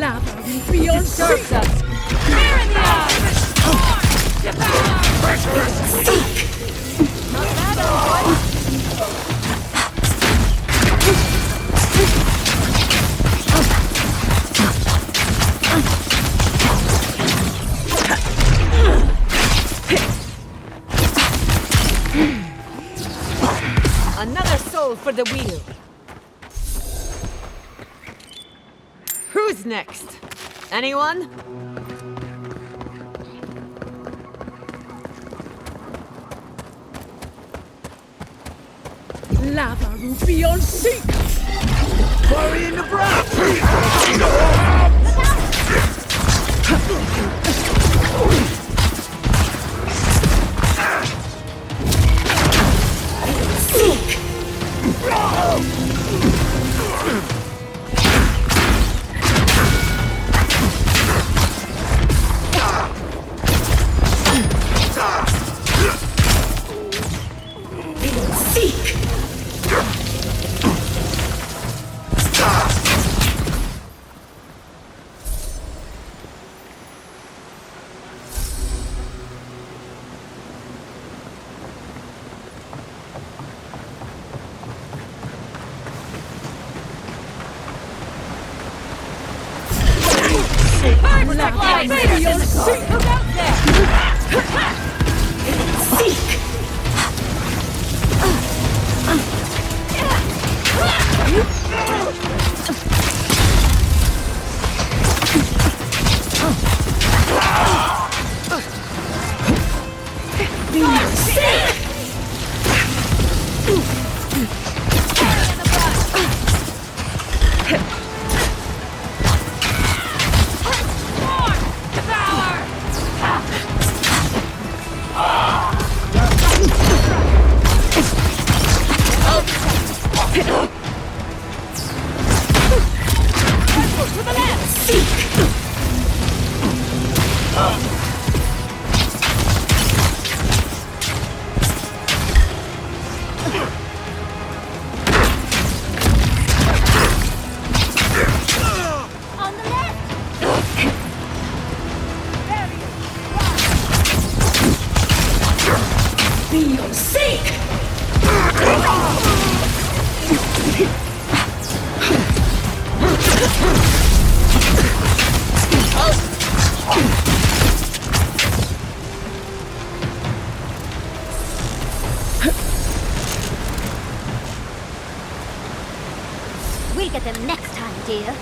Lava will be on Serves us. Spear in the eye! Not bad, old boy. Another soul for the wheel. Who's next? Anyone? Lava will be on seek! Worry in the brow! Look out there! We'll get them next time, dear.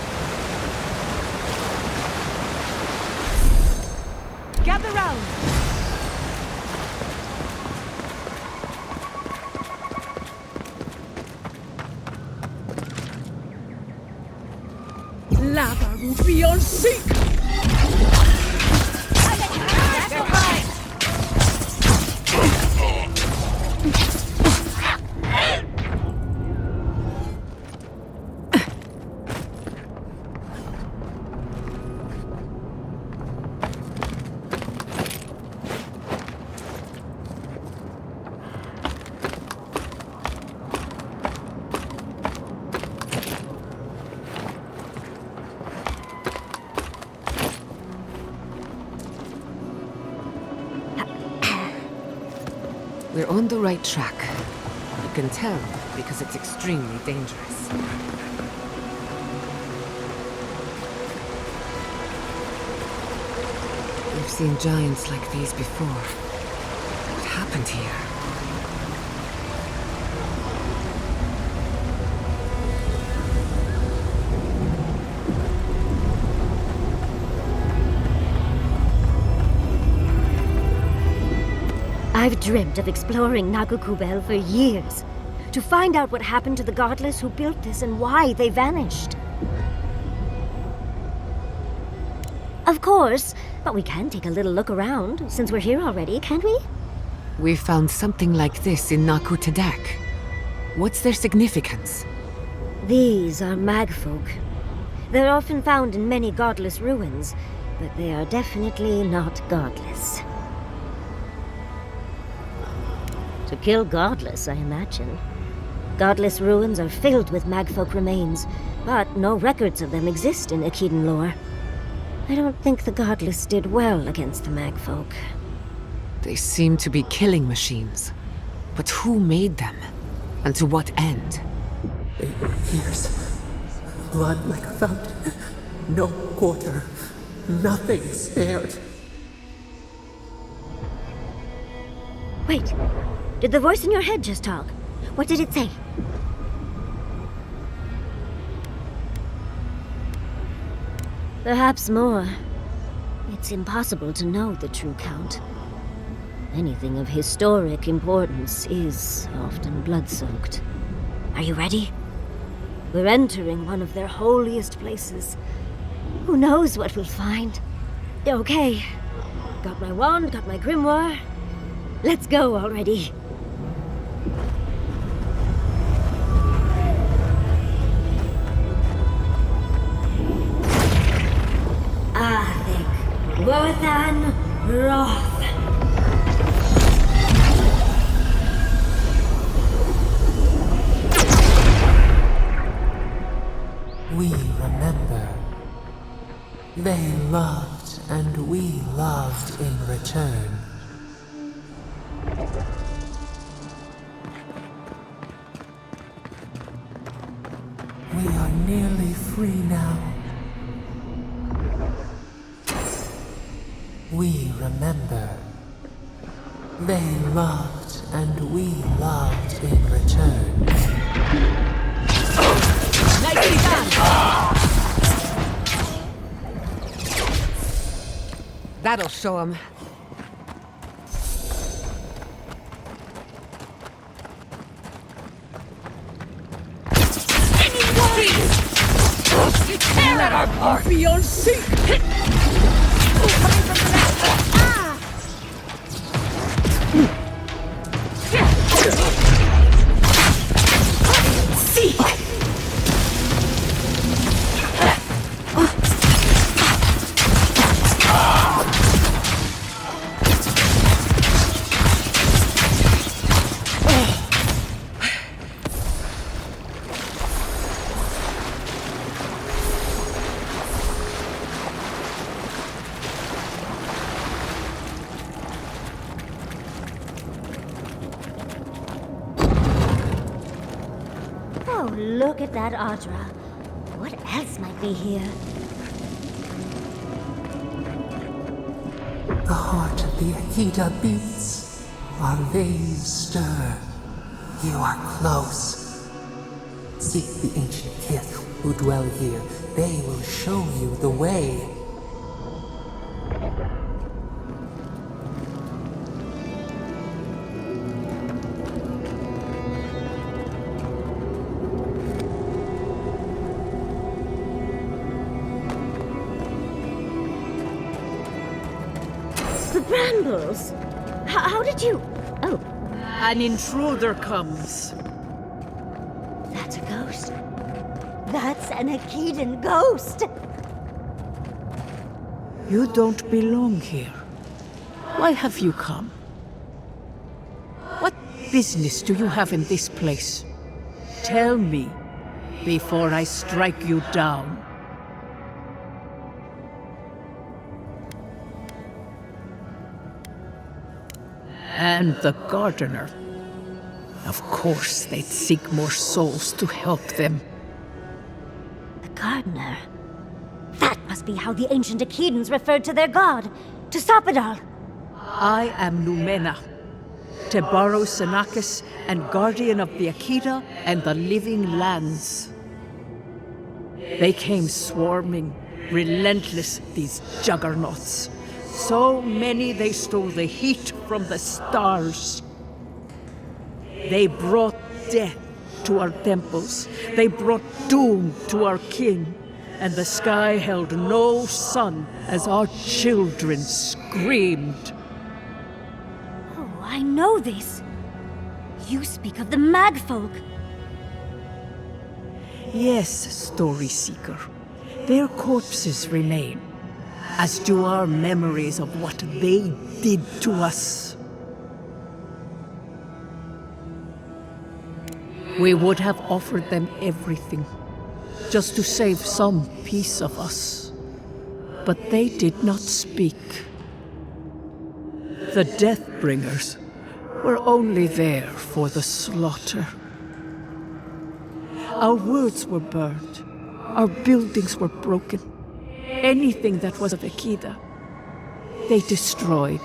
Gather round! Lava will be on seek! They're fine! We're on the right track. You can tell because it's extremely dangerous. We've seen giants like these before. What happened here? I've dreamt of exploring Naku Kubel for years, to find out what happened to the godless who built this and why they vanished. Of course, but we can take a little look around, since we're here already, can't we? We found something like this in Naku Kubel. What's their significance? These are magfolk. They're often found in many godless ruins, but they are definitely not godless. To kill godless, I imagine. Godless ruins are filled with magfolk remains, but no records of them exist in Ekidan lore. I don't think the Godless did well against the Magfolk. They seem to be killing machines. But who made them? And to what end? 8 years. Blood like a fountain. No quarter. Nothing spared. Wait, did the voice in your head just talk? What did it say? Perhaps more. It's impossible to know the true count. Anything of historic importance is often blood-soaked. Are you ready? We're entering one of their holiest places. Who knows what we'll find? Okay. Got my wand, got my grimoire. Let's go already. Worthan Roth. We remember. They loved and we loved in return. We are nearly free now. We remember. They loved and we loved in return. Nicely done! That'll show him. Let our part be on sync! Look at that Adra. What else might be here? The heart of the Ekidan beats. Our veins stir. You are close. Seek the ancient kith who dwell here. They will show you the way. The brambles! How did you... Oh, An intruder comes. that's a ghost. That's an Ekidan ghost! You don't belong here. Why have you come? What business do you have in this place? Tell me, before I strike you down. And the gardener. Of course, they'd seek more souls to help them. The gardener. That must be how the ancient Ekidans referred to their god, to Sapadal. I am Lumena, Tebaro Senakis, and guardian of the Akita and the living lands. They came swarming, relentless, these juggernauts. So many they stole the heat from the stars. They brought death to our temples. They brought doom to our king. And the sky held no sun as our children screamed. Oh, I know this. You speak of the Magfolk. Yes, Story Seeker. Their corpses remain, as do our memories of what they did to us. We would have offered them everything, just to save some piece of us. but they did not speak. The Deathbringers were only there for the slaughter. Our words were burned. Our buildings were broken. Anything that was of Ekidan, they destroyed.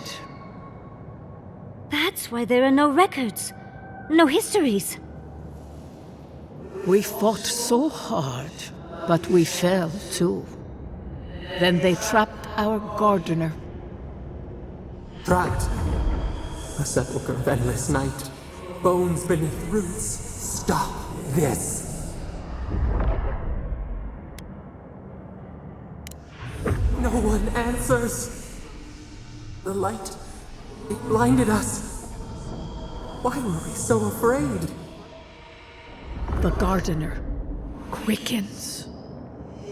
That's why there are no records, no histories. We fought so hard, but we fell too. Then they trapped our gardener. Trapped. A sepulchre of endless night. Bones beneath roots. Stop this. No one answers. The light, it blinded us. Why were we so afraid? The gardener quickens.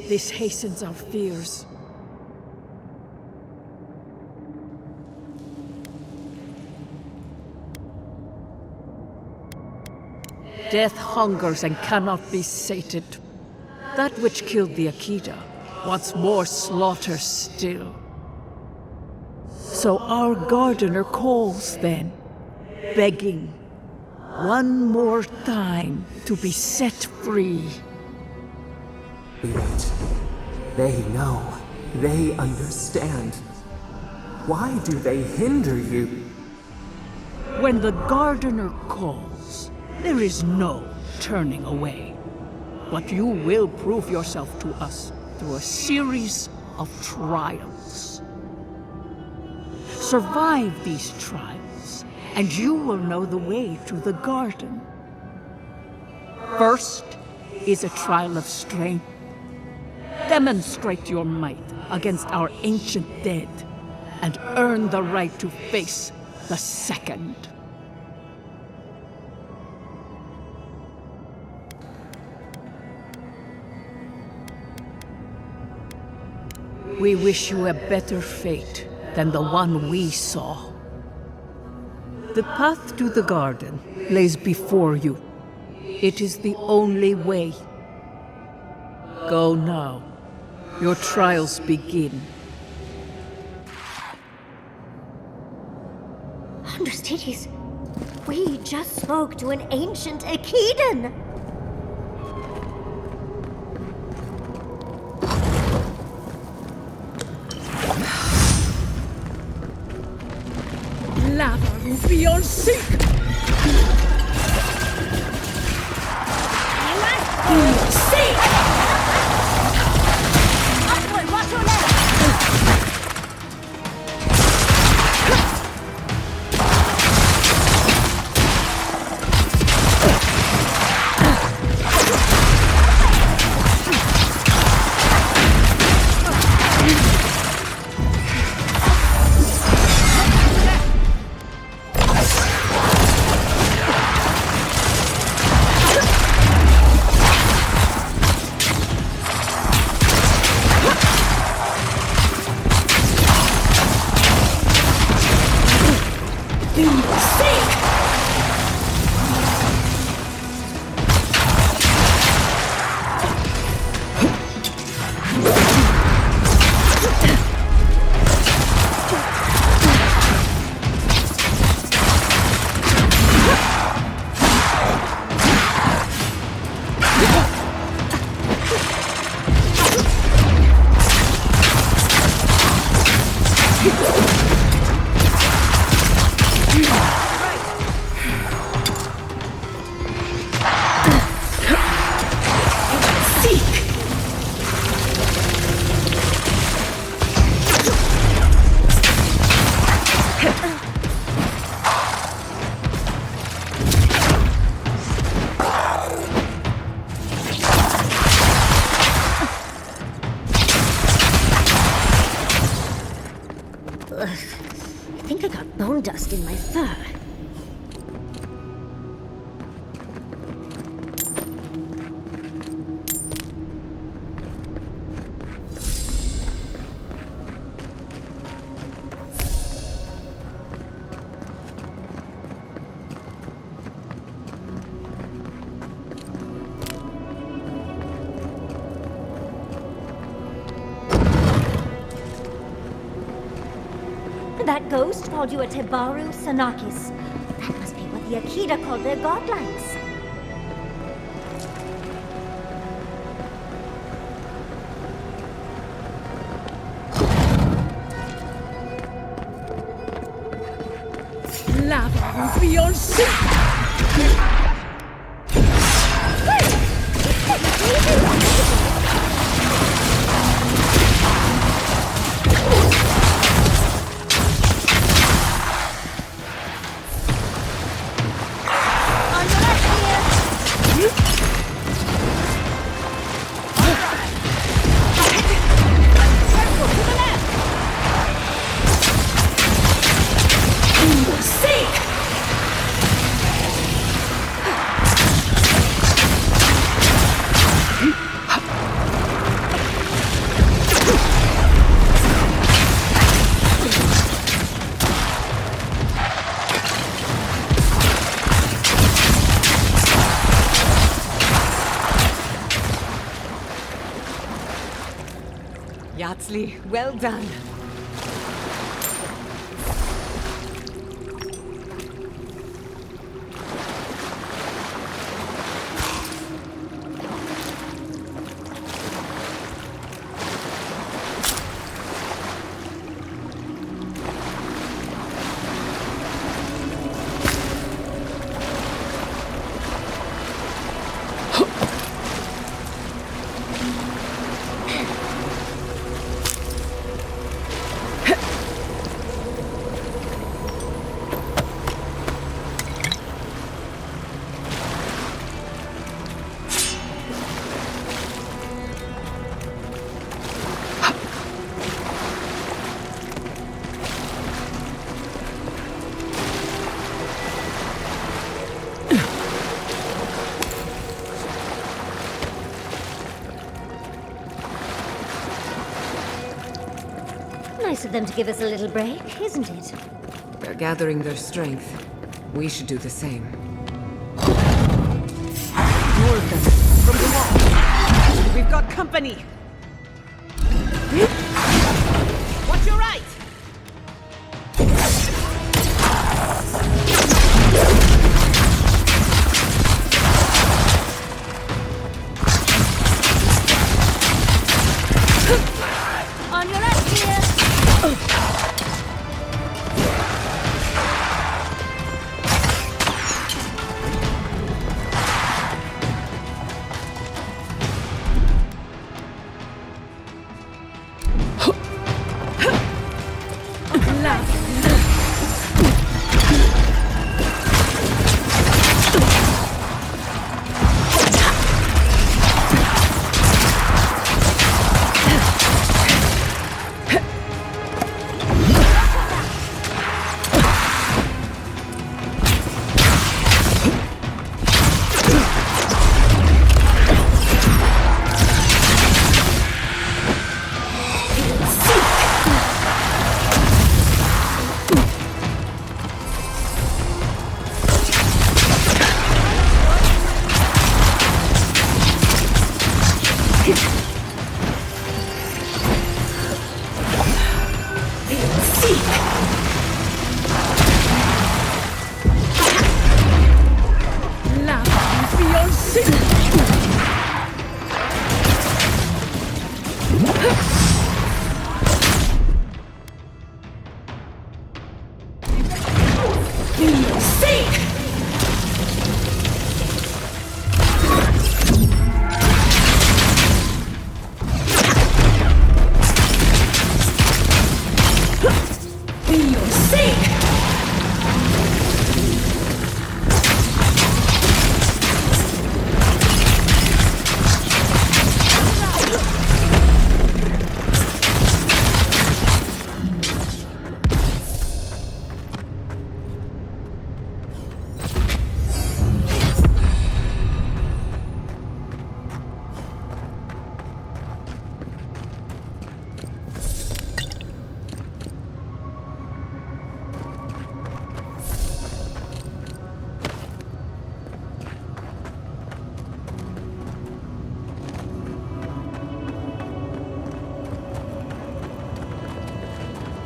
This hastens our fears. Death hungers and cannot be sated. That which killed the Ekidan wants more slaughter still. So our gardener calls then, begging one more time to be set free. Wait. They know. They understand. Why do they hinder you? When the gardener calls, there is no turning away. But you will prove yourself to us through a series of trials. Survive these trials, and you will know the way to the garden. First is a trial of strength. Demonstrate your might against our ancient dead, and earn the right to face the second. We wish you a better fate than the one we saw. The path to the garden lays before you. It is the only way. Go now. Your trials begin. Understudies, we just spoke to an ancient Ekidan. Lava beyond seek! See! Upward, watch your left! I think I got bone dust in my fur. That ghost called you a Tebaru Sanakis. That must be what the Ekida called their godlings. Lava will be on sea! Yatzli, well done. Nice of them to give us a little break, isn't it? They're gathering their strength. We should do the same. More of them. From the wall. We've got company. Watch your right! On your right here!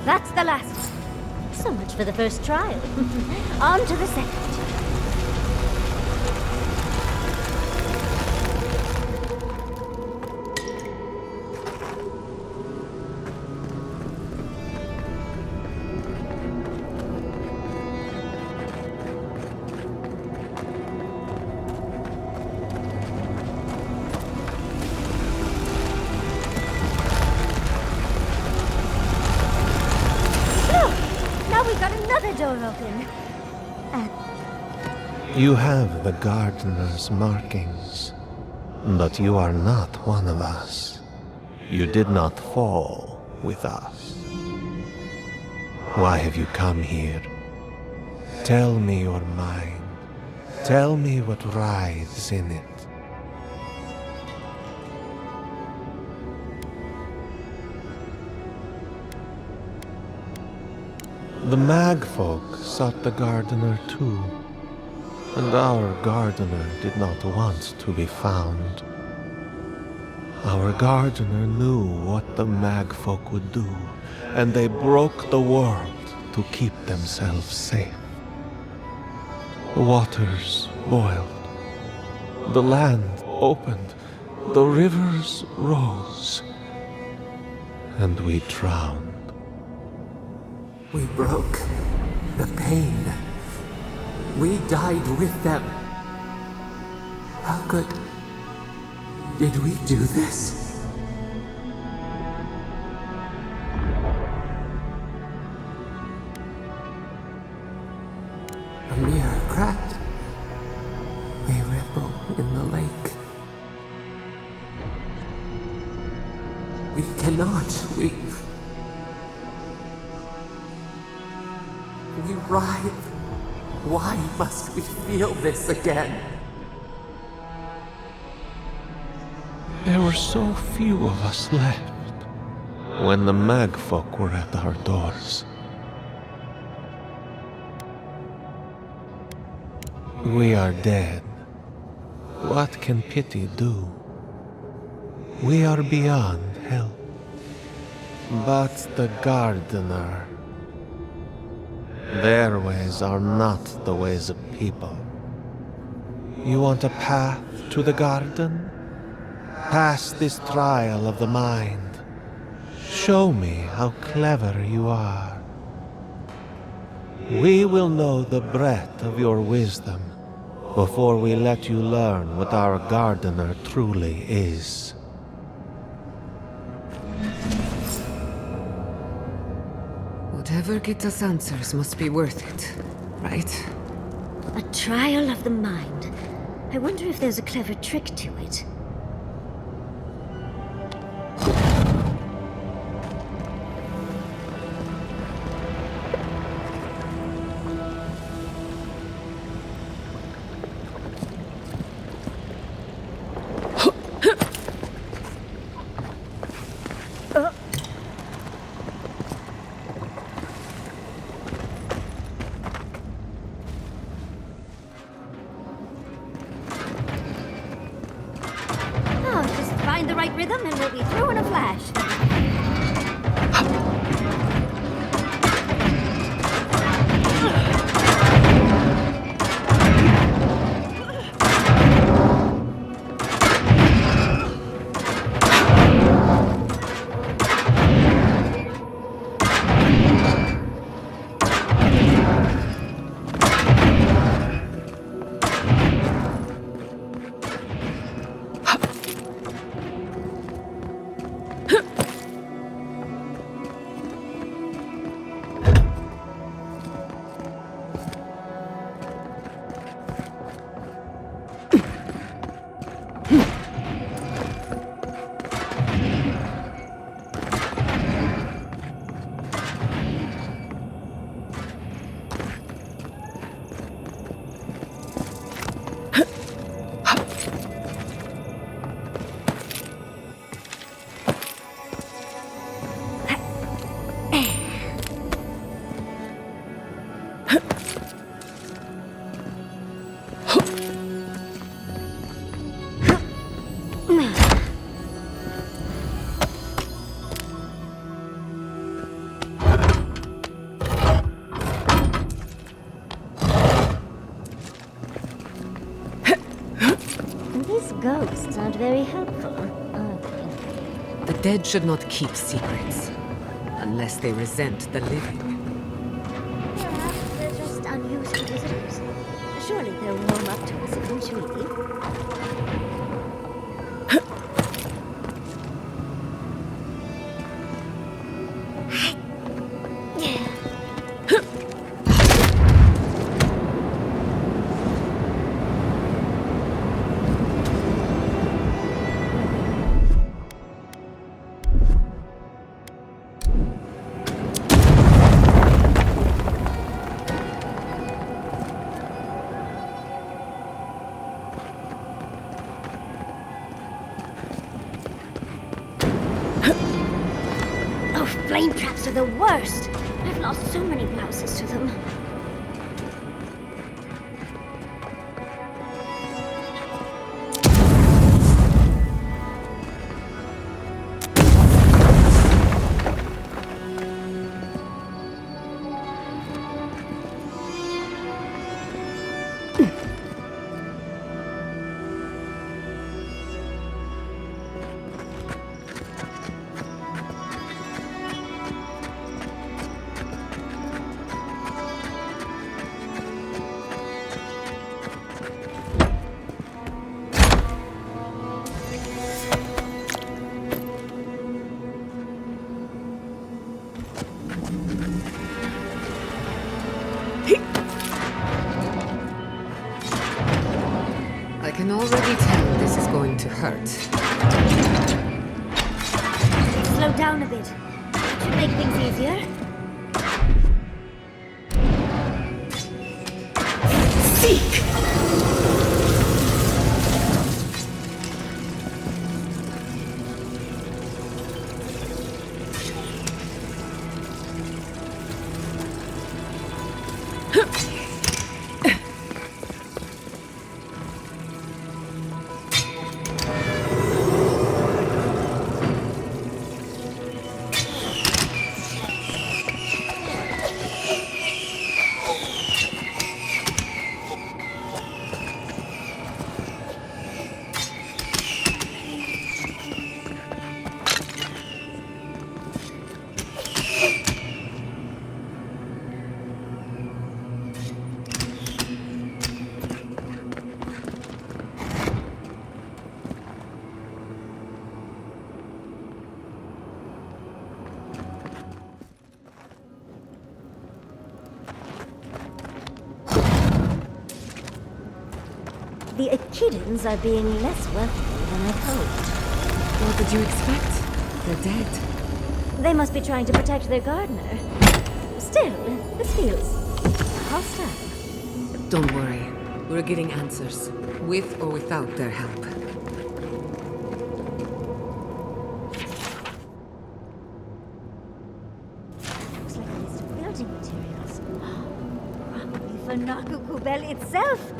That's the last. So much for the first trial. On to the second. Door open. You have the gardener's markings, but you are not one of us. You did not fall with us. Why have you come here? Tell me your mind. Tell me what writhes in it. The Magfolk sought the gardener too, and our gardener did not want to be found. Our gardener knew what the Magfolk would do, and they broke the world to keep themselves safe. The waters boiled, the land opened, the rivers rose, and we drowned. We broke the pain. We died with them. How good did we do this? A mere crack, a ripple in the lake. We cannot. We writhe. Why must we feel this again? There were so few of us left when the Magfolk were at our doors. We are dead. What can pity do? We are beyond help. But the gardener... Their ways are not the ways of people. You want a path to the garden? Pass this trial of the mind. Show me how clever you are. We will know the breadth of your wisdom before we let you learn what our gardener truly is. Whatever gets us answers must be worth it, right? A trial of the mind. I wonder if there's a clever trick to it. Ghosts aren't very helpful, are they? The dead should not keep secrets. Unless they resent the living. Perhaps they're just unused to visitors. Surely they'll warm up to us eventually. Flame traps are the worst! I've lost so many blouses to them. I can already tell this is going to hurt. Slow down a bit. That should make things easier. Seek! The Ekidans are being less welcoming than I hoped. What did you expect? They're dead. They must be trying to protect their gardener. Still, this feels hostile. Don't worry. We're getting answers. With or without their help. Looks like a list of building materials. Probably for Naku Kubel itself.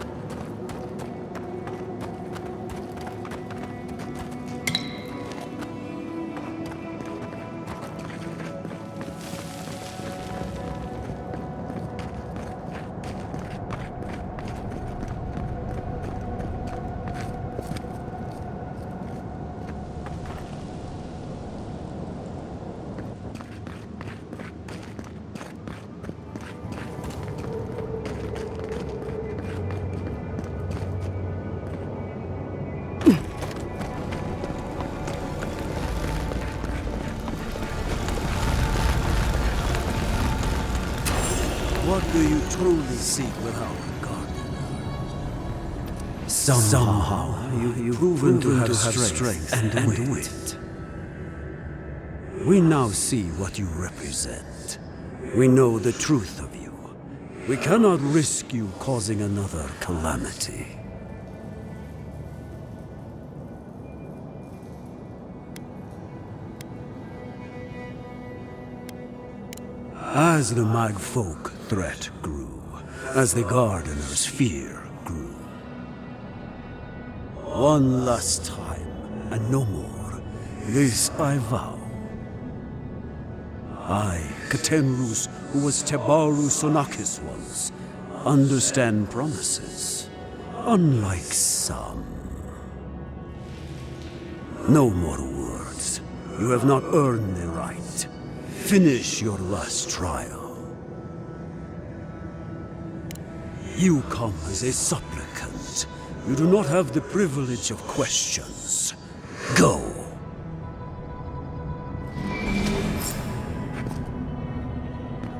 What do you truly seek with our gardener? Somehow you've proven to have strength and wit. We now see what you represent. We know the truth of you. We cannot risk you causing another calamity. As the Magfolk threat grew, as the Gardener's fear grew. One last time, and no more, this I vow. I, Katenrus, who was Tebaru Sonakis once, understand promises, unlike some. No more words. You have not earned the right. Finish your last trial. You come as a supplicant. You do not have the privilege of questions. Go.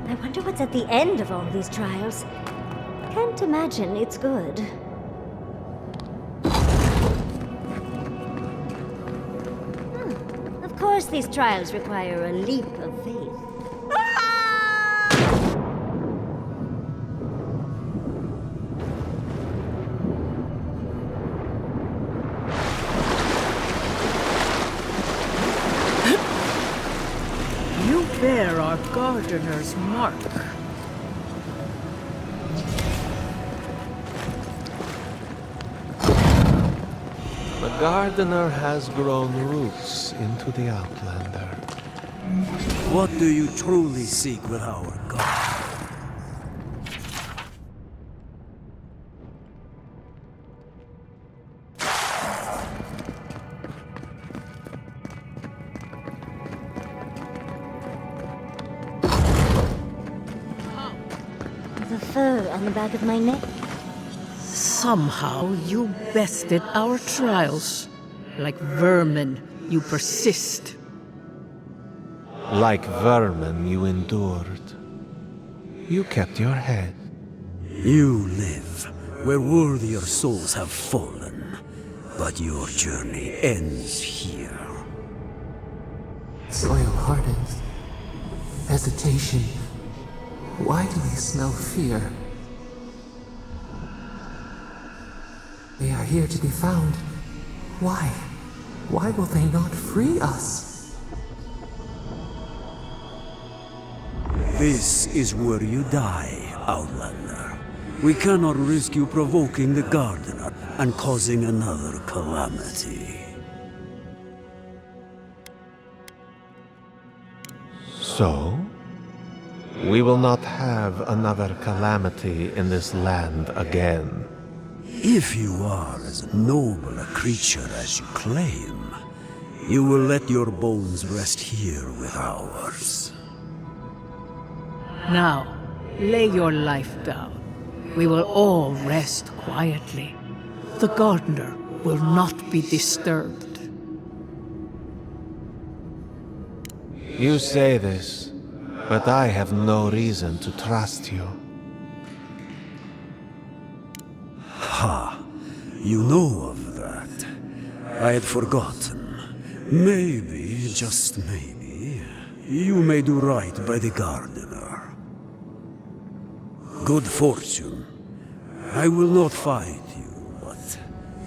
I wonder what's at the end of all these trials. Can't imagine it's good. Of course these trials require a leap of faith. You bear our gardener's mark. The gardener has grown roots into the Outlander. What do you truly seek with our God? The fur on the back of my neck. Somehow you bested our trials. Like vermin, you persist. Like vermin, you endured. You kept your head. You live where worthier souls have fallen, but your journey ends here. Soil hardens. Hesitation. Why do we smell fear? They are here to be found. Why? Why will they not free us? This is where you die, Outlander. We cannot risk you provoking the Gardener and causing another calamity. So? We will not have another calamity in this land again. If you are as noble a creature as you claim, you will let your bones rest here with ours. Now, lay your life down. We will all rest quietly. The gardener will not be disturbed. You say this, but I have no reason to trust you. Ha! You know of that. I had forgotten. Maybe, just maybe, you may do right by the Gardener. Good fortune. I will not fight you, but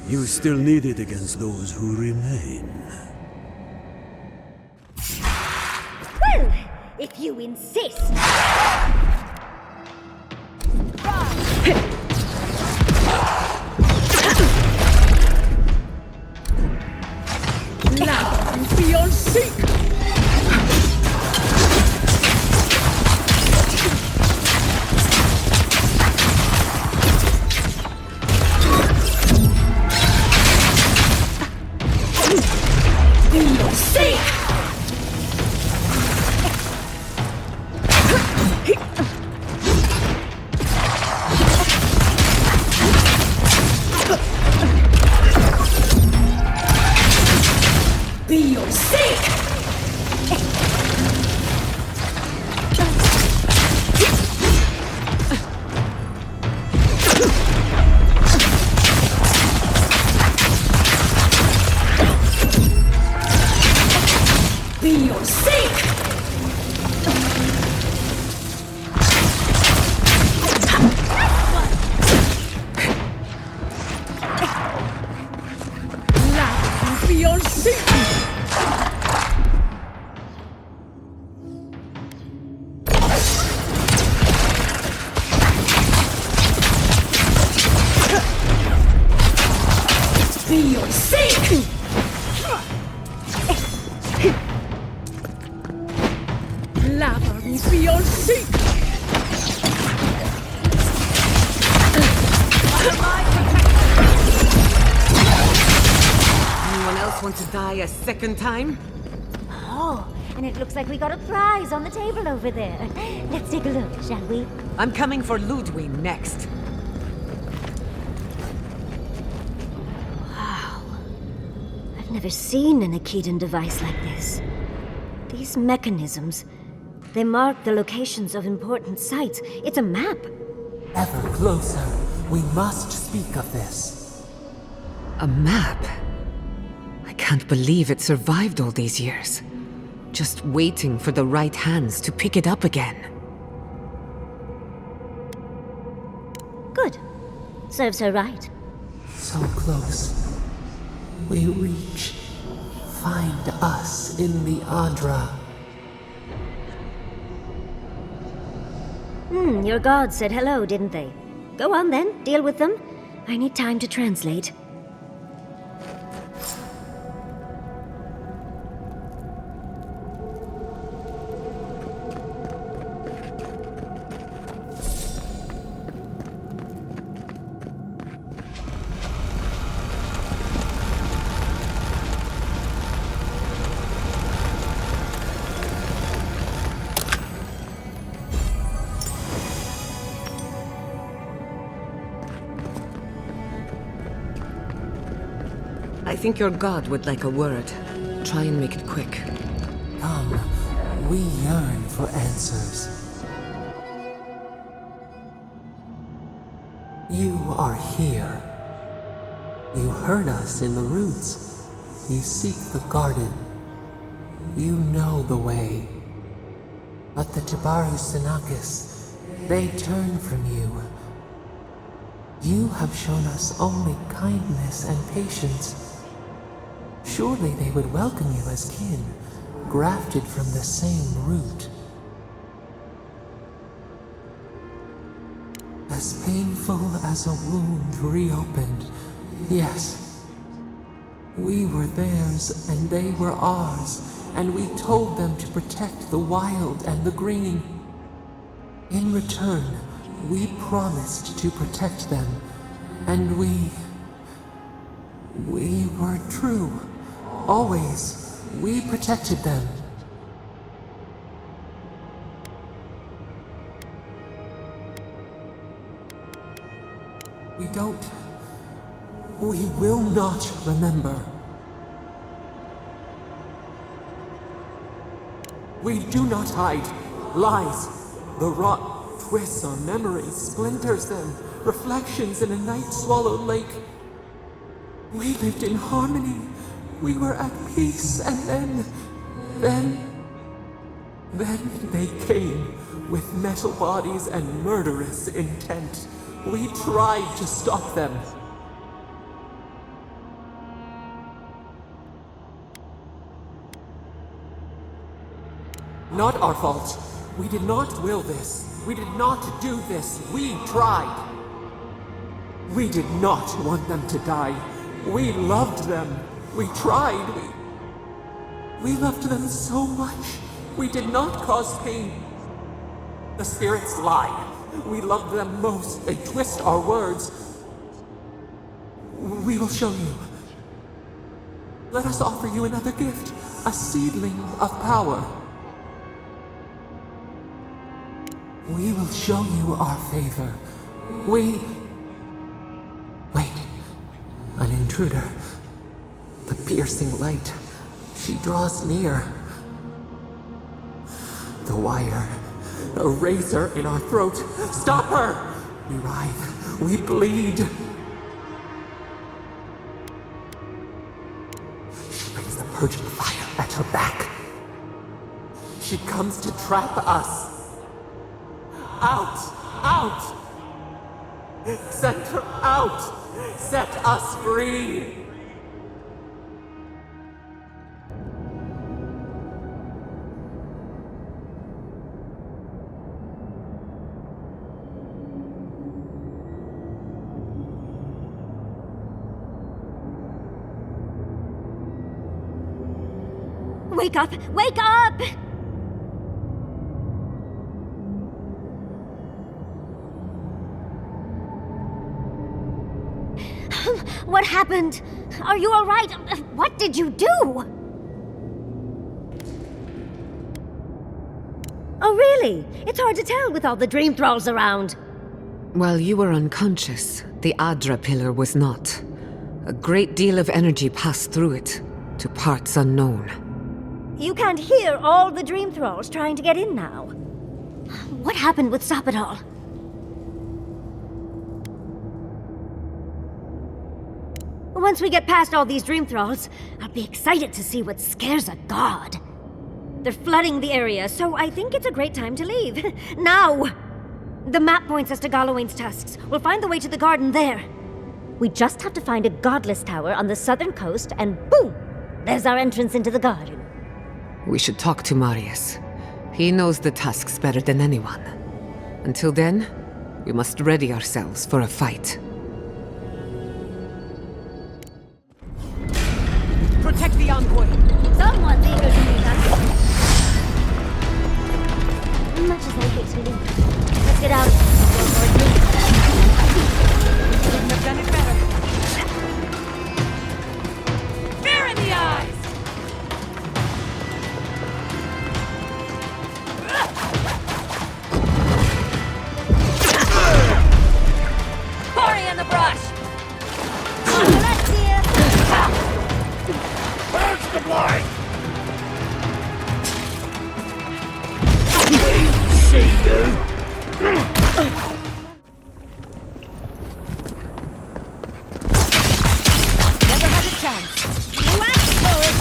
you still need it against those who remain. Well, if you insist. Now, beyond seek! Beyond seek! Be your sake! Be your sake! Laugh be your sake! Be your sake! Lava be your sake! Anyone else want to die a second time? Oh, and it looks like we got a prize on the table over there. Let's take a look, shall we? I'm coming for Lodwyn next. Wow. I've never seen an Ekidan device like this. These mechanisms, they mark the locations of important sites. It's a map. Ever closer. We must speak of this. A map? I can't believe it survived all these years. Just waiting for the right hands to pick it up again. Good. Serves her right. So close. We reach. Find us in the Adra. Your gods said hello, didn't they? Go on then, deal with them. I need time to translate. I think your god would like a word. Try and make it quick. Come, we yearn for answers. You are here. You heard us in the roots. You seek the garden. You know the way. But the Tabaru Sinakis, they turn from you. You have shown us only kindness and patience. Surely they would welcome you as kin, grafted from the same root. As painful as a wound reopened, yes. We were theirs and they were ours, and we told them to protect the wild and the green. In return, we promised to protect them, and we were true. Always, we protected them. We will not remember. We do not hide. Lies. The rot twists our memories, splinters them, reflections in a night-swallowed lake. We lived in harmony. We were at peace, and then they came with metal bodies and murderous intent. We tried to stop them. Not our fault. We did not will this. We did not do this. We tried. We did not want them to die. We loved them. We tried. We loved them so much. We did not cause pain. The spirits lie. We love them most. They twist our words. We will show you. Let us offer you another gift. A seedling of power. We will show you our favor. Wait. An intruder. The piercing light. She draws near. The wire. A razor in our throat. Stop her! We writhe. We bleed. She brings the purging fire at her back. She comes to trap us. Out! Out! Send her out! Set us free! Wake up! Wake up! What happened? Are you alright? What did you do? Oh, really? It's hard to tell with all the dream thralls around. While you were unconscious, the Adra pillar was not. A great deal of energy passed through it, to parts unknown. You can't hear all the dream thralls trying to get in now. What happened with Sapadal? Once we get past all these dream thralls, I'll be excited to see what scares a god. They're flooding the area, so I think it's a great time to leave. Now! The map points us to Galawain's tusks. We'll find the way to the garden there. We just have to find a godless tower on the southern coast, and boom! There's our entrance into the garden. We should talk to Marius. He knows the tusks better than anyone. Until then, we must ready ourselves for a fight. Protect the envoy! Someone's eager to meet us. Much as I hate to leave, let's get out of here. Couldn't have done it better. Fear in the eyes! Party in the brush! Let's see ya. Where's the blind? See you. Never had a chance. You asked for it!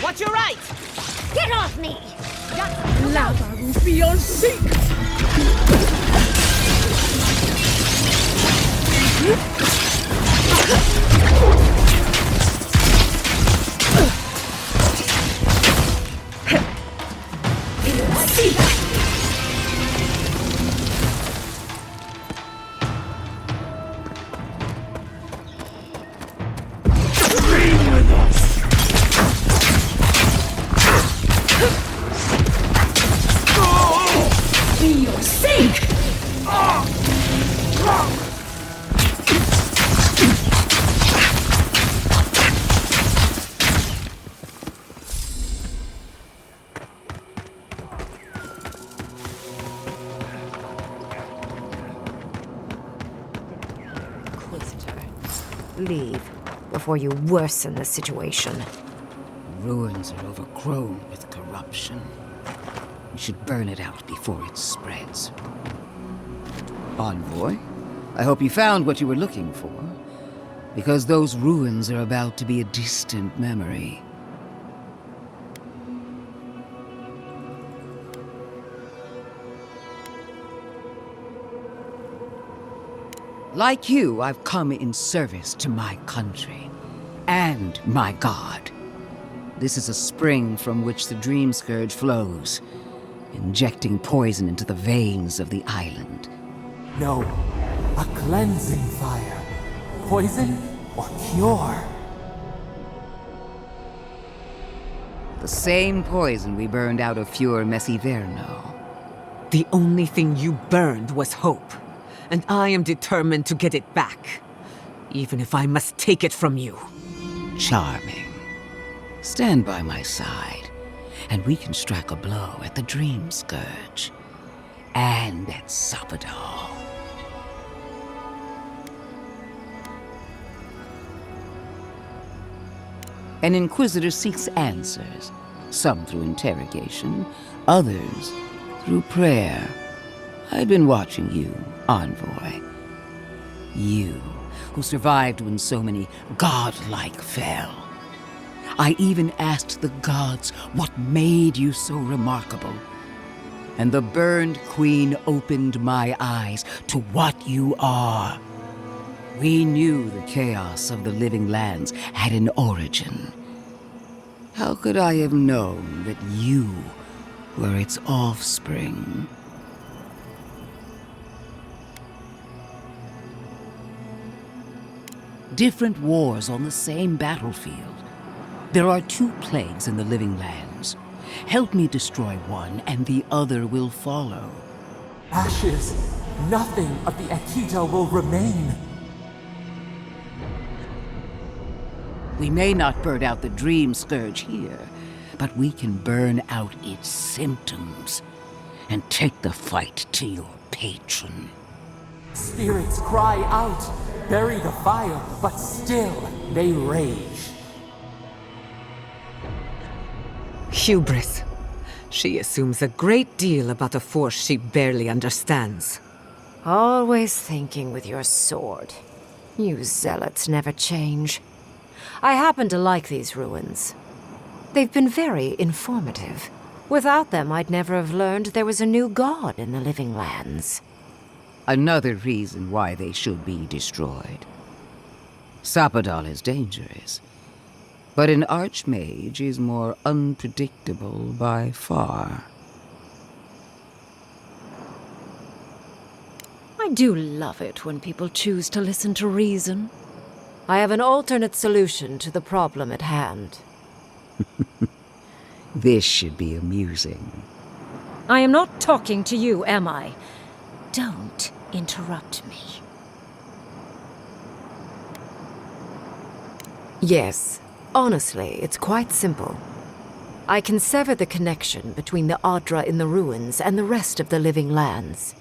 Watch your right! Get off me! Lava will be on seek! Leave, before you worsen the situation. Ruins are overgrown with corruption. We should burn it out before it spreads. Envoy, I hope you found what you were looking for, because those ruins are about to be a distant memory. Like you, I've come in service to my country, and my god. This is a spring from which the Dream Scourge flows, injecting poison into the veins of the island. No, a cleansing fire. Poison or cure? The same poison we burned out of Fior Messiverno. The only thing you burned was hope, and I am determined to get it back, even if I must take it from you. Charming. Stand by my side, and we can strike a blow at the Dream Scourge. And at Sapadal. An Inquisitor seeks answers, some through interrogation, others through prayer. I've been watching you, Envoy. You, who survived when so many godlike fell. I even asked the gods what made you so remarkable. And the burned queen opened my eyes to what you are. We knew the chaos of the living lands had an origin. How could I have known that you were its offspring? Different wars on the same battlefield. There are 2 plagues in the living lands. Help me destroy one, and the other will follow. Ashes! Nothing of the Ekidan will remain! We may not burn out the dream scourge here, but we can burn out its symptoms and take the fight to your patron. Spirits cry out, bury the fire, but still they rage. Hubris. She assumes a great deal about a force she barely understands. Always thinking with your sword. You zealots never change. I happen to like these ruins. They've been very informative. Without them, I'd never have learned there was a new god in the living lands. Another reason why they should be destroyed. Sapadal is dangerous, but an archmage is more unpredictable by far. I do love it when people choose to listen to reason. I have an alternate solution to the problem at hand. This should be amusing. I am not talking to you, am I? Don't interrupt me. Yes, honestly, it's quite simple. I can sever the connection between the Adra in the ruins and the rest of the living lands.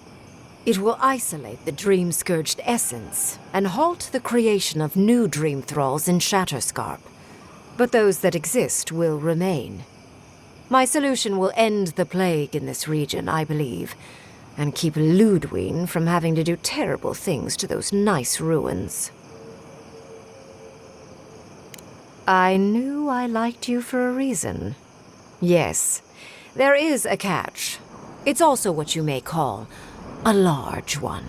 It will isolate the dream-scourged essence and halt the creation of new dream thralls in Shatterscarp. But those that exist will remain. My solution will end the plague in this region, I believe, and keep Lodwyn from having to do terrible things to those nice ruins. I knew I liked you for a reason. Yes, there is a catch. It's also what you may call a large one.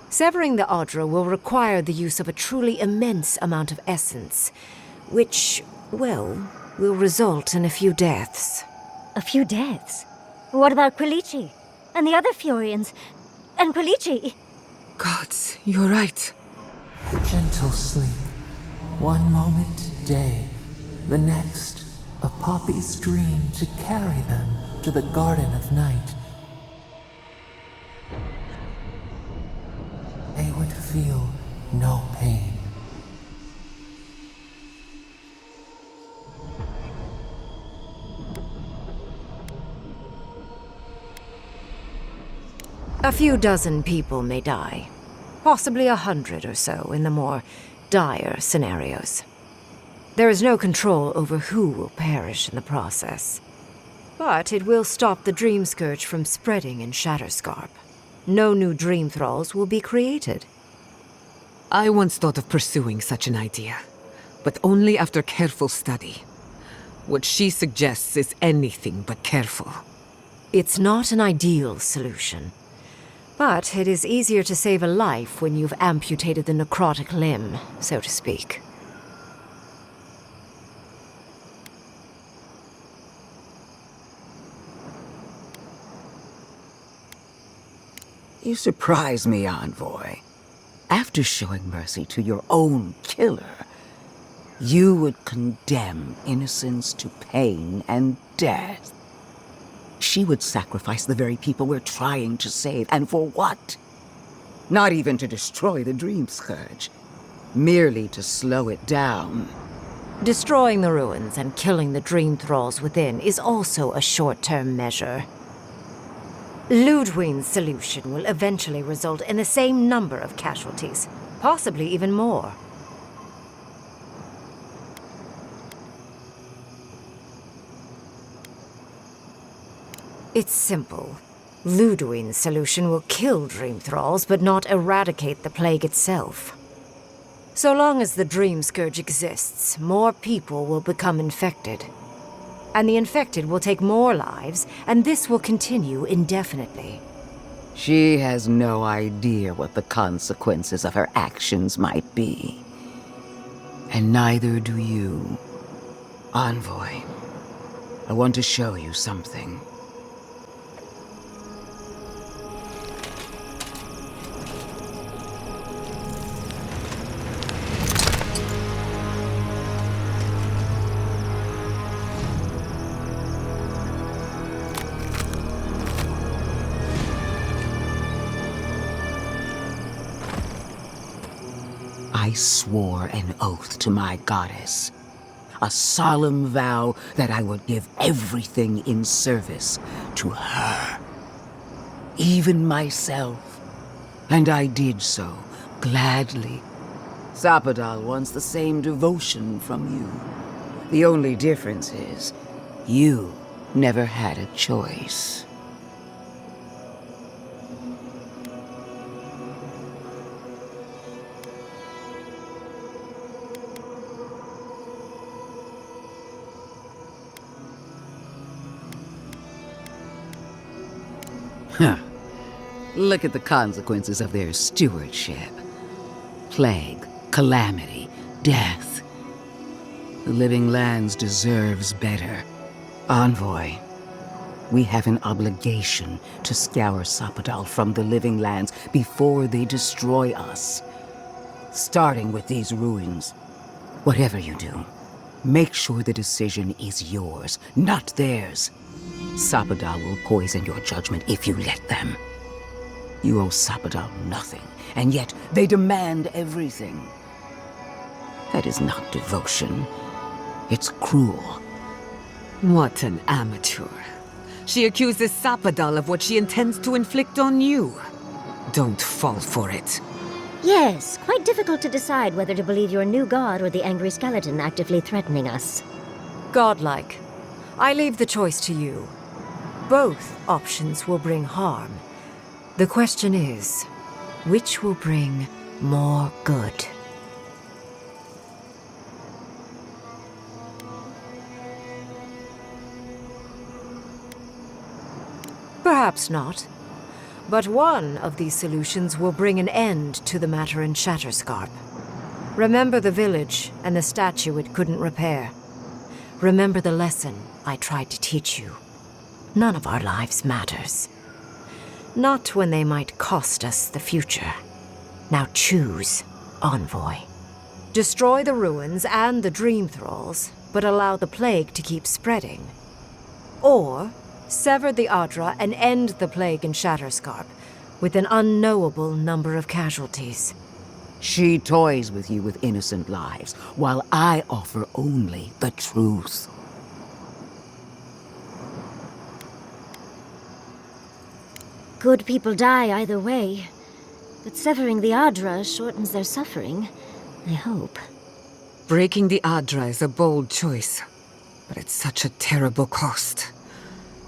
Severing the Adra will require the use of a truly immense amount of essence, which, well, will result in a few deaths. A few deaths? What about Quilichi? And the other Furians? And Quilichi? Gods, you're right. Gentle sleep. One moment, day. The next, a poppy's dream to carry them to the Garden of Night. They would feel no pain. A few dozen people may die. Possibly 100 or so in the more dire scenarios. There is no control over who will perish in the process. But it will stop the Dream Scourge from spreading in Shatterscarp. No new Dream Thralls will be created. I once thought of pursuing such an idea, but only after careful study. What she suggests is anything but careful. It's not an ideal solution. But it is easier to save a life when you've amputated the necrotic limb, so to speak. You surprise me, Envoy. After showing mercy to your own killer, you would condemn innocence to pain and death. She would sacrifice the very people we're trying to save, and for what? Not even to destroy the Dream Scourge, merely to slow it down. Destroying the ruins and killing the Dream Thralls within is also a short-term measure. Lodwyn's solution will eventually result in the same number of casualties, possibly even more. It's simple. Lodwyn's solution will kill Dream Thralls, but not eradicate the plague itself. So long as the Dream Scourge exists, more people will become infected. And the infected will take more lives, and this will continue indefinitely. She has no idea what the consequences of her actions might be. And neither do you. Envoy, I want to show you something. I swore an oath to my goddess. A solemn vow that I would give everything in service to her. Even myself. And I did so, gladly. Sapadal wants the same devotion from you. The only difference is, you never had a choice. Look at the consequences of their stewardship. Plague, calamity, death. The Living Lands deserves better. Envoy, we have an obligation to scour Sapadal from the Living Lands before they destroy us. Starting with these ruins. Whatever you do, make sure the decision is yours, not theirs. Sapadal will poison your judgment if you let them. You owe Sapadal nothing, and yet they demand everything. That is not devotion. It's cruel. What an amateur. She accuses Sapadal of what she intends to inflict on you. Don't fall for it. Yes, quite difficult to decide whether to believe your new god or the angry skeleton actively threatening us. Godlike. I leave the choice to you. Both options will bring harm. The question is, which will bring more good? Perhaps not. But one of these solutions will bring an end to the matter in Shatterscarp. Remember the village and the statue it couldn't repair. Remember the lesson I tried to teach you. None of our lives matters. Not when they might cost us the future. Now choose, Envoy. Destroy the ruins and the Dream Thralls, but allow the plague to keep spreading. Or sever the Adra and end the plague in Shatterscarp, with an unknowable number of casualties. She toys with you with innocent lives, while I offer only the truth. Good people die either way, but severing the Adra shortens their suffering, I hope. Breaking the Adra is a bold choice, but it's such a terrible cost.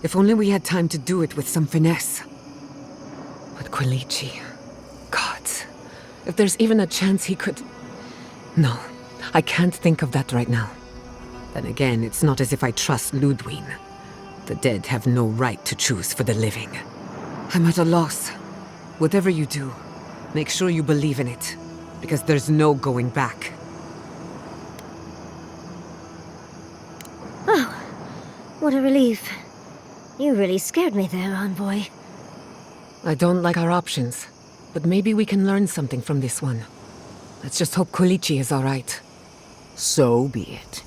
If only we had time to do it with some finesse. But Quilici... Gods, if there's even a chance he could... No, I can't think of that right now. Then again, it's not as if I trust Lodwyn. The dead have no right to choose for the living. I'm at a loss. Whatever you do, make sure you believe in it, because there's no going back. Oh, what a relief. You really scared me there, Envoy. I don't like our options, but maybe we can learn something from this one. Let's just hope Quilici is all right. So be it.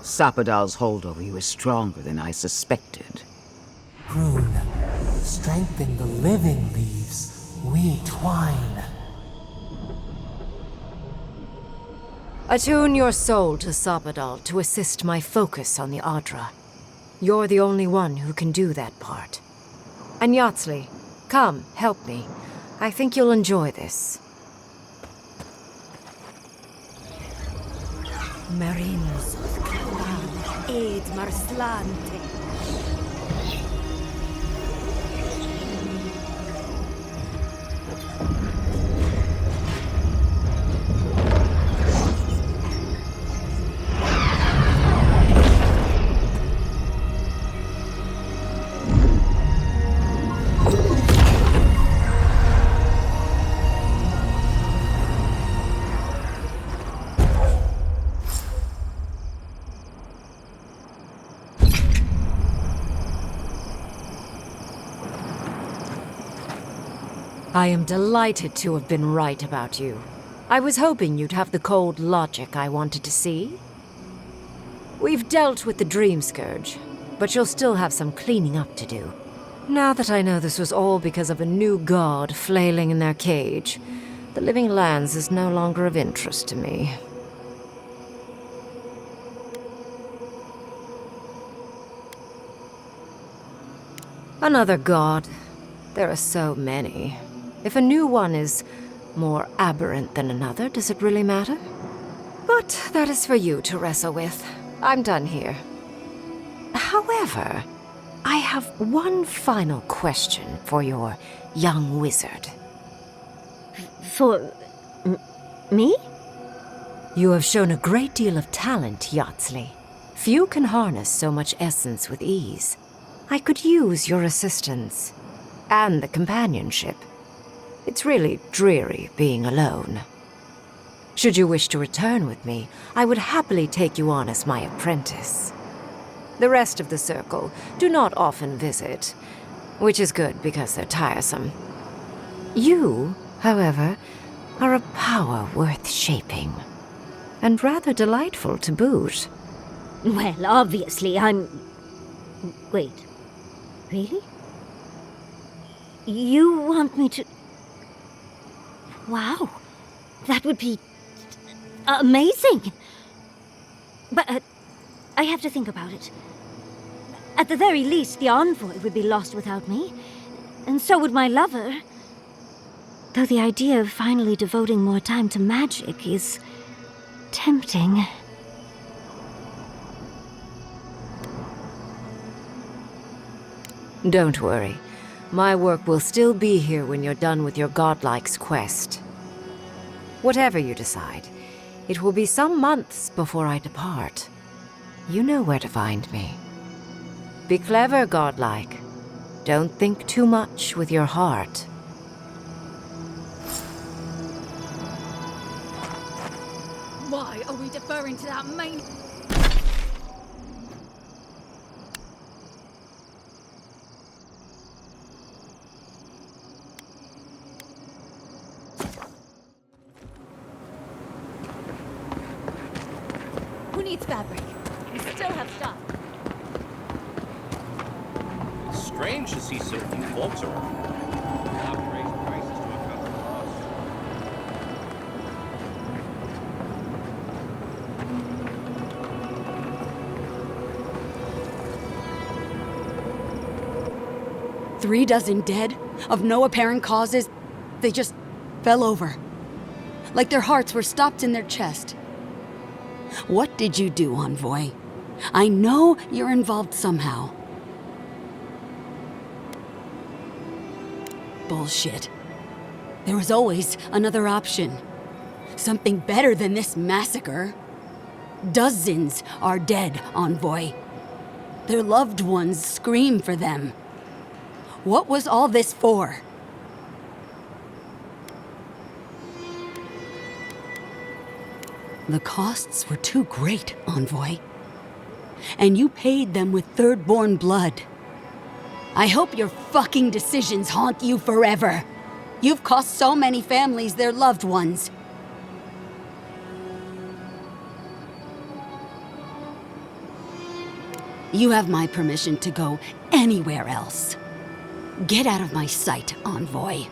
Sapadal's hold over you is stronger than I suspected. Prune, strengthen the living leaves. We twine. Attune your soul to Sapadal to assist my focus on the Adra. You're the only one who can do that part. And Yatzli, come, help me. I think you'll enjoy this. Marinos ed marslante. I am delighted to have been right about you. I was hoping you'd have the cold logic I wanted to see. We've dealt with the Dream Scourge, but you'll still have some cleaning up to do. Now that I know this was all because of a new god flailing in their cage, the Living Lands is no longer of interest to me. Another god. There are so many. If a new one is more aberrant than another, does it really matter? But that is for you to wrestle with. I'm done here. However, I have one final question for your young wizard. For... me? You have shown a great deal of talent, Yatzli. Few can harness so much essence with ease. I could use your assistance. And the companionship. It's really dreary being alone. Should you wish to return with me, I would happily take you on as my apprentice. The rest of the circle do not often visit, which is good because they're tiresome. You, however, are a power worth shaping, and rather delightful to boot. Well, obviously, I'm... Wait. Really? You want me to... Wow. That would be... amazing! But, I have to think about it. At the very least, the envoy would be lost without me. And so would my lover. Though the idea of finally devoting more time to magic is... tempting. Don't worry. My work will still be here when you're done with your godlike's quest. Whatever you decide, it will be some months before I depart. You know where to find me. Be clever, godlike. Don't think too much with your heart. Why are we deferring to that main... Who needs fabric? We still have stuff. It's strange to see so few folks around. We'll have to raise prices to account for costs. Three dozen dead, of no apparent causes. They just fell over. Like their hearts were stopped in their chest. What did you do, Envoy? I know you're involved somehow. Bullshit. There was always another option. Something better than this massacre. Dozens are dead, Envoy. Their loved ones scream for them. What was all this for? The costs were too great, Envoy. And you paid them with Thirdborn blood. I hope your fucking decisions haunt you forever. You've cost so many families their loved ones. You have my permission to go anywhere else. Get out of my sight, Envoy.